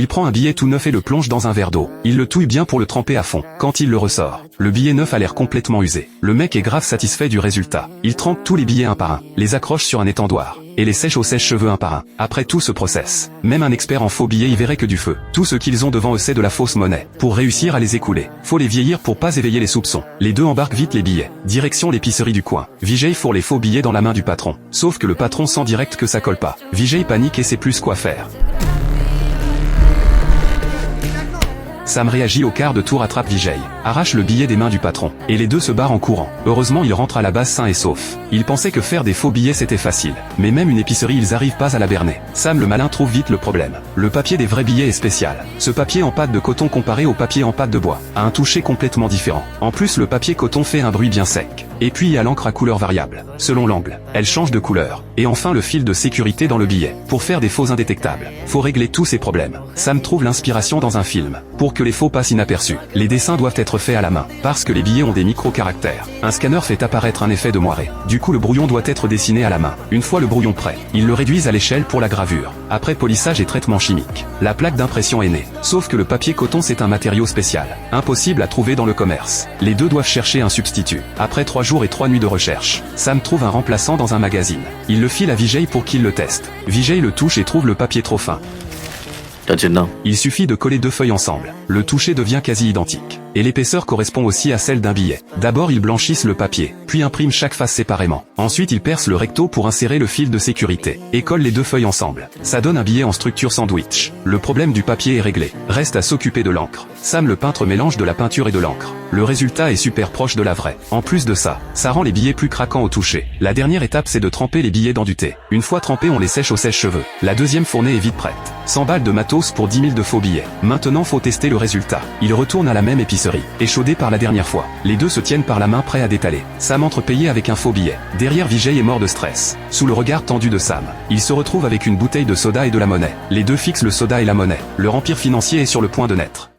Il prend un billet tout neuf et le plonge dans un verre d'eau. Il le touille bien pour le tremper à fond. Quand il le ressort, le billet neuf a l'air complètement usé. Le mec est grave satisfait du résultat. Il trempe tous les billets un par un, les accroche sur un étendoir, et les sèche au sèche-cheveux un par un. Après tout ce process, même un expert en faux billets y verrait que du feu. Tout ce qu'ils ont devant eux c'est de la fausse monnaie. Pour réussir à les écouler, faut les vieillir pour pas éveiller les soupçons. Les deux embarquent vite les billets. Direction l'épicerie du coin. Vijay fourre les faux billets dans la main du patron. Sauf que le patron sent direct que ça colle pas. Vijay panique et sait plus quoi faire. Sam réagit au quart de tour, attrape Vijay, arrache le billet des mains du patron, et les deux se barrent en courant. Heureusement ils rentrent à la base sains et saufs. Ils pensaient que faire des faux billets c'était facile, mais même une épicerie ils arrivent pas à la berner. Sam le malin trouve vite le problème. Le papier des vrais billets est spécial. Ce papier en pâte de coton comparé au papier en pâte de bois a un toucher complètement différent. En plus le papier coton fait un bruit bien sec. Et puis il y a l'encre à couleur variable. Selon l'angle, elle change de couleur. Et enfin le fil de sécurité dans le billet. Pour faire des faux indétectables, faut régler tous ces problèmes. Sam trouve l'inspiration dans un film. Pour que les faux passent inaperçus, les dessins doivent être faits à la main, parce que les billets ont des micro-caractères. Un scanner fait apparaître un effet de moiré. Du coup le brouillon doit être dessiné à la main. Une fois le brouillon prêt, ils le réduisent à l'échelle pour la gravure. Après polissage et traitement chimique, la plaque d'impression est née. Sauf que le papier coton c'est un matériau spécial, impossible à trouver dans le commerce. Les deux doivent chercher un substitut. Après 3 jours et 3 nuits de recherche, Sam trouve un remplaçant dans un magazine. Il le file à Vijay pour qu'il le teste. Vijay le touche et trouve le papier trop fin. Il suffit de coller 2 feuilles ensemble. Le toucher devient quasi identique. Et l'épaisseur correspond aussi à celle d'un billet. D'abord ils blanchissent le papier, puis impriment chaque face séparément. Ensuite ils percent le recto pour insérer le fil de sécurité, et collent les 2 feuilles ensemble. Ça donne un billet en structure sandwich. Le problème du papier est réglé. Reste à s'occuper de l'encre. Sam le peintre mélange de la peinture et de l'encre. Le résultat est super proche de la vraie. En plus de ça, ça rend les billets plus craquants au toucher. La dernière étape c'est de tremper les billets dans du thé. Une fois trempés on les sèche au sèche-cheveux. La deuxième fournée est vite prête. 100 balles de matos pour 10 000 de faux billets. Maintenant faut tester le résultat. Il retourne à la même épicerie, échaudé par la dernière fois. Les deux se tiennent par la main prêts à détaler. Sam entre payé avec un faux billet. Derrière Vijay est mort de stress. Sous le regard tendu de Sam, il se retrouve avec une bouteille de soda et de la monnaie. Les deux fixent le soda et la monnaie. Leur empire financier est sur le point de naître.